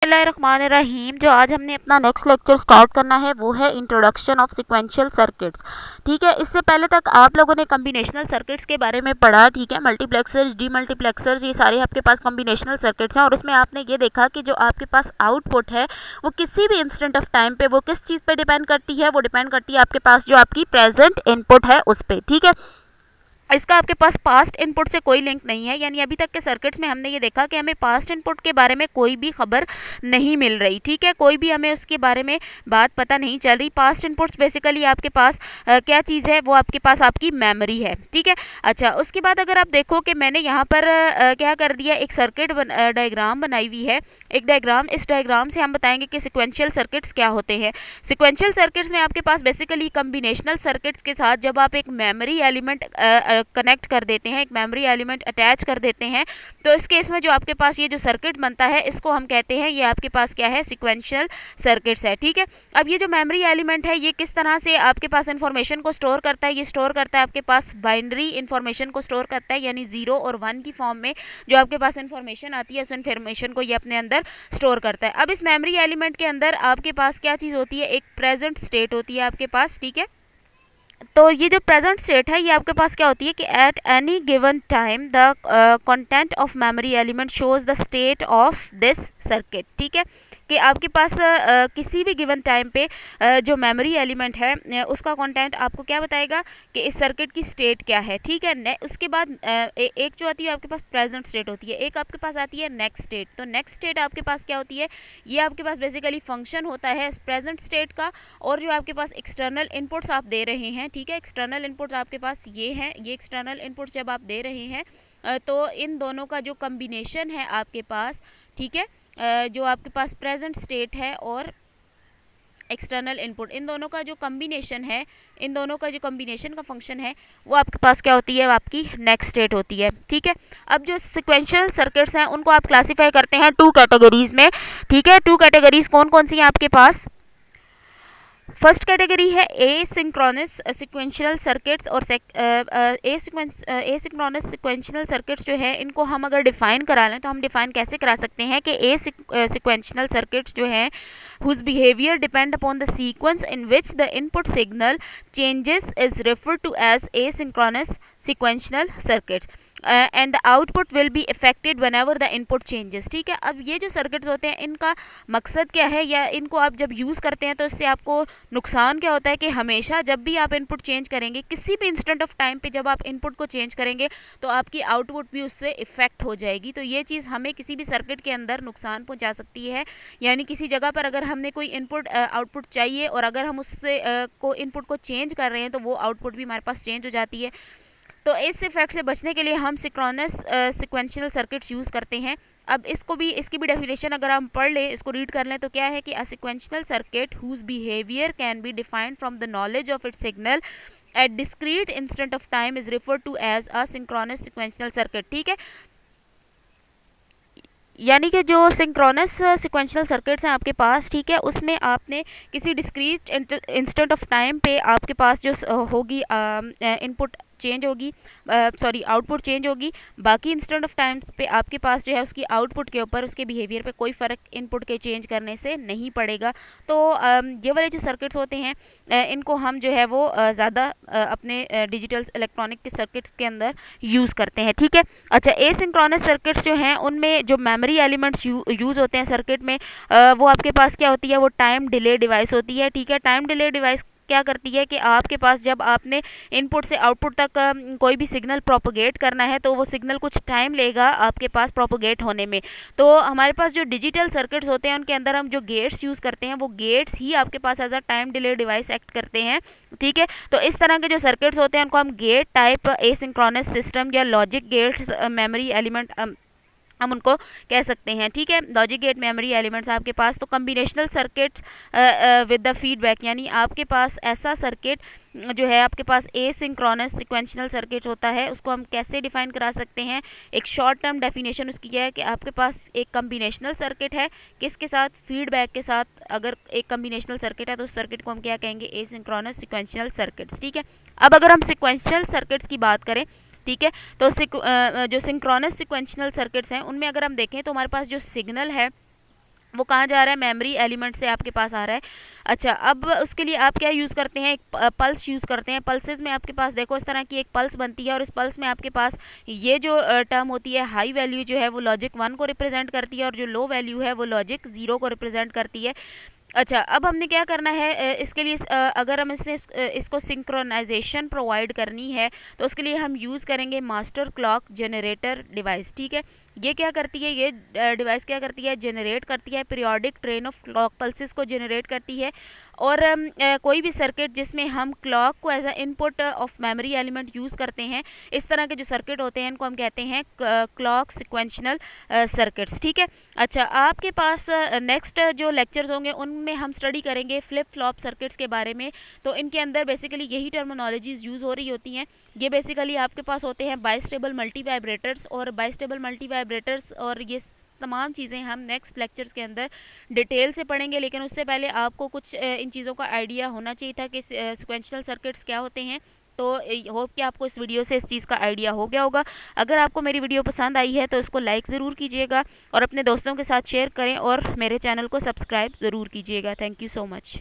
बिस्मिल्लाहिर्रहमानिर्रहीम। जो आज हमने अपना नेक्स्ट लेक्चर स्टार्ट करना है वो है इंट्रोडक्शन ऑफ सिक्वेंशियल सर्किट्स। ठीक है, इससे पहले तक आप लोगों ने कॉम्बिनेशनल सर्किट्स के बारे में पढ़ा। ठीक है, मल्टीप्लेक्सर्स, डीमल्टीप्लेक्सर्स, ये सारे आपके पास कॉम्बिनेशनल सर्किट्स हैं और उसमें आपने ये देखा कि जो आपके पास आउटपुट है वो किसी भी इंस्टेंट ऑफ टाइम पे वो किस चीज़ पे डिपेंड करती है, वो डिपेंड करती है आपके पास जो आपकी प्रेजेंट इनपुट है उस पर। ठीक है, इसका आपके पास पास्ट इनपुट से कोई लिंक नहीं है, यानी अभी तक के सर्किट्स में हमने ये देखा कि हमें पास्ट इनपुट के बारे में कोई भी खबर नहीं मिल रही। ठीक है, कोई भी हमें उसके बारे में बात पता नहीं चल रही। पास्ट इनपुट्स बेसिकली आपके पास क्या चीज़ है, वो आपके पास आपकी मेमोरी है। ठीक है, अच्छा, उसके बाद अगर आप देखो कि मैंने यहाँ पर क्या कर दिया, एक सर्किट डायग्राम बनाई हुई है, एक डायग्राम। इस डायग्राम से हम बताएंगे कि सिक्वेंशियल सर्किट्स क्या होते हैं। सिक्वेंशियल सर्किट्स में आपके पास बेसिकली कम्बिनेशनल सर्किट्स के साथ जब आप एक मेमोरी एलिमेंट कनेक्ट कर देते हैं, एक मेमोरी एलिमेंट अटैच कर देते हैं, तो इस केस में जो आपके पास ये जो सर्किट बनता है इसको हम कहते हैं, ये आपके पास क्या है, सिक्वेंशियल सर्किट्स है। ठीक है, अब ये जो मेमोरी एलिमेंट है ये किस तरह से आपके पास इंफॉर्मेशन को स्टोर करता है, ये स्टोर करता है आपके पास बाइनरी इंफॉर्मेशन को स्टोर करता है, यानी 0 और 1 की फॉर्म में जो आपके पास इंफॉर्मेशन आती है उस इंफॉर्मेशन को ये अपने अंदर स्टोर करता है। अब इस मेमोरी एलिमेंट के अंदर आपके पास क्या चीज़ होती है, एक प्रेजेंट स्टेट होती है आपके पास। ठीक है, तो ये जो प्रेजेंट स्टेट है ये आपके पास क्या होती है कि at any given time the content of memory element shows the state of this circuit. ठीक है, कि आपके पास किसी भी गिवन टाइम पे जो मेमोरी एलिमेंट है उसका कंटेंट आपको क्या बताएगा कि इस सर्किट की स्टेट क्या है। ठीक है, उसके बाद एक जो आती है आपके पास प्रेजेंट स्टेट होती है, एक आपके पास आती है नेक्स्ट स्टेट। तो नेक्स्ट स्टेट आपके पास क्या होती है, ये आपके पास बेसिकली फंक्शन होता है प्रेजेंट स्टेट का, और जो आपके पास एक्सटर्नल इनपुट्स आप दे रहे हैं। ठीक है, एक्सटर्नल इनपुट्स आपके पास ये हैं, ये एक्सटर्नल इनपुट्स जब आप दे रहे हैं तो इन दोनों का जो कम्बिनेशन है आपके पास, ठीक है, जो आपके पास प्रेजेंट स्टेट है और एक्सटर्नल इनपुट, इन दोनों का जो कम्बिनेशन है, इन दोनों का जो कम्बिनेशन का फंक्शन है वो आपके पास क्या होती है, आपकी नेक्स्ट स्टेट होती है। ठीक है, अब जो सिक्वेंशियल सर्किट्स हैं उनको आप क्लासीफाई करते हैं 2 कैटेगरीज में। ठीक है, 2 कैटेगरीज कौन कौन सी हैं आपके पास। फर्स्ट कैटेगरी है एसिंक्रोनस सिक्वेंशियल सर्किट्स, और एसिंक्रोनस सिक्वेंशियल सर्किट्स जो है इनको हम अगर डिफाइन करा लें तो हम डिफाइन कैसे करा सकते हैं कि सिक्वेंशियल सर्किट्स जो हैं whose behavior depend upon the sequence in which the input signal changes is referred to as asynchronous sequential circuits and the output will be affected whenever the input changes। ठीक है, अब ये जो circuits होते हैं इनका मकसद क्या है, या इनको आप जब यूज़ करते हैं तो इससे आपको नुकसान क्या होता है कि हमेशा जब भी आप इनपुट चेंज करेंगे, किसी भी इंस्टेंट ऑफ टाइम पे जब आप इनपुट को चेंज करेंगे तो आपकी आउटपुट भी उससे इफेक्ट हो जाएगी। तो ये चीज़ हमें किसी भी सर्किट के अंदर नुकसान पहुँचा सकती है, यानी किसी जगह पर अगर हमने कोई इनपुट आउटपुट चाहिए और अगर हम उससे को इनपुट को चेंज कर रहे हैं तो वो आउटपुट भी हमारे पास चेंज हो जाती है। तो इस इफेक्ट से बचने के लिए हम सिंक्रोनस सिक्वेंशियल सर्किट्स यूज़ करते हैं। अब इसकी भी डेफिनेशन अगर हम पढ़ लें, इसको रीड कर लें तो क्या है कि a sequential circuit whose behaviour can be defined from the knowledge of its signal at discrete instant of time is referred to as a synchronous sequential circuit. ठीक है, यानी कि जो सिंक्रोनस सिक्वेंशियल सर्किट्स हैं आपके पास, ठीक है, उसमें आपने किसी डिस्क्रीट इंस्टेंट ऑफ टाइम पे आपके पास जो होगी इनपुट चेंज होगी, सॉरी आउटपुट चेंज होगी, बाकी इंस्टेंट ऑफ टाइम्स पे आपके पास जो है उसकी आउटपुट के ऊपर उसके बिहेवियर पे कोई फ़र्क इनपुट के चेंज करने से नहीं पड़ेगा। तो ये वाले जो सर्किट्स होते हैं इनको हम जो है वो ज़्यादा अपने डिजिटल इलेक्ट्रॉनिक के सर्किट्स के अंदर यूज़ करते हैं। ठीक है, अच्छा, एसिंक्रोनस सर्किट्स जो हैं उनमें जो मेमोरी एलिमेंट्स यूज़ होते हैं सर्किट में वो आपके पास क्या होती है, वो टाइम डिले डिवाइस होती है। ठीक है, टाइम डिले डिवाइस क्या करती है कि आपके पास जब आपने इनपुट से आउटपुट तक कोई भी सिग्नल प्रोपोगेट करना है तो वो सिग्नल कुछ टाइम लेगा आपके पास प्रोपोगेट होने में। तो हमारे पास जो डिजिटल सर्किट्स होते हैं उनके अंदर हम जो गेट्स यूज़ करते हैं वो गेट्स ही आपके पास as a time delay device act करते हैं। ठीक है, तो इस तरह के जो सर्किट्स होते हैं उनको हम गेट टाइप एसिंक्रोनस सिस्टम या लॉजिक गेट्स मेमोरी एलिमेंट हम उनको कह सकते हैं। ठीक है, लॉजिक गेट मेमोरी एलिमेंट्स आपके पास। तो combinational circuits with the feedback, यानी आपके पास ऐसा सर्किट जो है आपके पास एसिंक्रोनस सिक्वेंशियल सर्किट होता है, उसको हम कैसे डिफाइन करा सकते हैं। एक शॉर्ट टर्म डेफिनेशन उसकी यह है कि आपके पास एक कम्बिनेशनल सर्किट है, किसके साथ, फीडबैक के साथ। अगर एक कम्बिनेशनल सर्किट है तो उस सर्किट को हम क्या कहेंगे, एसिंक्रोनस सिक्वेंशियल सर्किट्स। ठीक है, अब अगर हम सिक्वेंशियल सर्किट्स की बात करें, ठीक है, तो जो सिंक्रोनस सिक्वेंशियल सर्किट्स हैं उनमें अगर हम देखें तो हमारे पास जो सिग्नल है वो कहाँ जा रहा है, मेमोरी एलिमेंट से आपके पास आ रहा है। अच्छा, अब उसके लिए आप क्या यूज़ करते हैं, एक पल्स यूज़ करते हैं। पल्सेस में आपके पास देखो इस तरह की एक पल्स बनती है, और इस पल्स में आपके पास ये जो टर्म होती है, हाई वैल्यू जो है वो लॉजिक 1 को रिप्रेजेंट करती है, और जो लो वैल्यू है वो लॉजिक 0 को रिप्रेजेंट करती है। अच्छा, अब हमने क्या करना है, इसके लिए अगर हम इसको सिंक्रोनाइजेशन प्रोवाइड करनी है तो उसके लिए हम यूज़ करेंगे मास्टर क्लॉक जनरेटर डिवाइस। ठीक है, ये क्या करती है, ये डिवाइस क्या करती है, जनरेट करती है periodic train of clock pulses को जनरेट करती है। और कोई भी सर्किट जिसमें हम क्लॉक को as a input of memory element use करते हैं, इस तरह के जो सर्किट होते हैं इनको हम कहते हैं क्लॉक सिक्वेंशनल सर्किट्स। ठीक है। अच्छा, आपके पास नेक्स्ट जो लेक्चर्स होंगे उनमें हम स्टडी करेंगे फ्लिप फ्लॉप सर्किट्स के बारे में। तो इनके अंदर बेसिकली यही टर्मिनोलॉजीज यूज़ हो रही होती हैं। ये बेसिकली आपके पास होते हैं बाइस्टेबल मल्टी वाइब्रेटर्स और बाइस्टेबल मल्टी वाइब्रेटर्स, और ये तमाम चीज़ें हम नेक्स्ट लेक्चर्स के अंदर डिटेल से पढ़ेंगे। लेकिन उससे पहले आपको कुछ इन चीज़ों का आइडिया होना चाहिए था कि सिक्वेंशनल सर्किट्स क्या होते हैं। तो होप कि आपको इस वीडियो से इस चीज़ का आइडिया हो गया होगा। अगर आपको मेरी वीडियो पसंद आई है तो इसको लाइक ज़रूर कीजिएगा और अपने दोस्तों के साथ शेयर करें, और मेरे चैनल को सब्सक्राइब ज़रूर कीजिएगा। Thank you so much.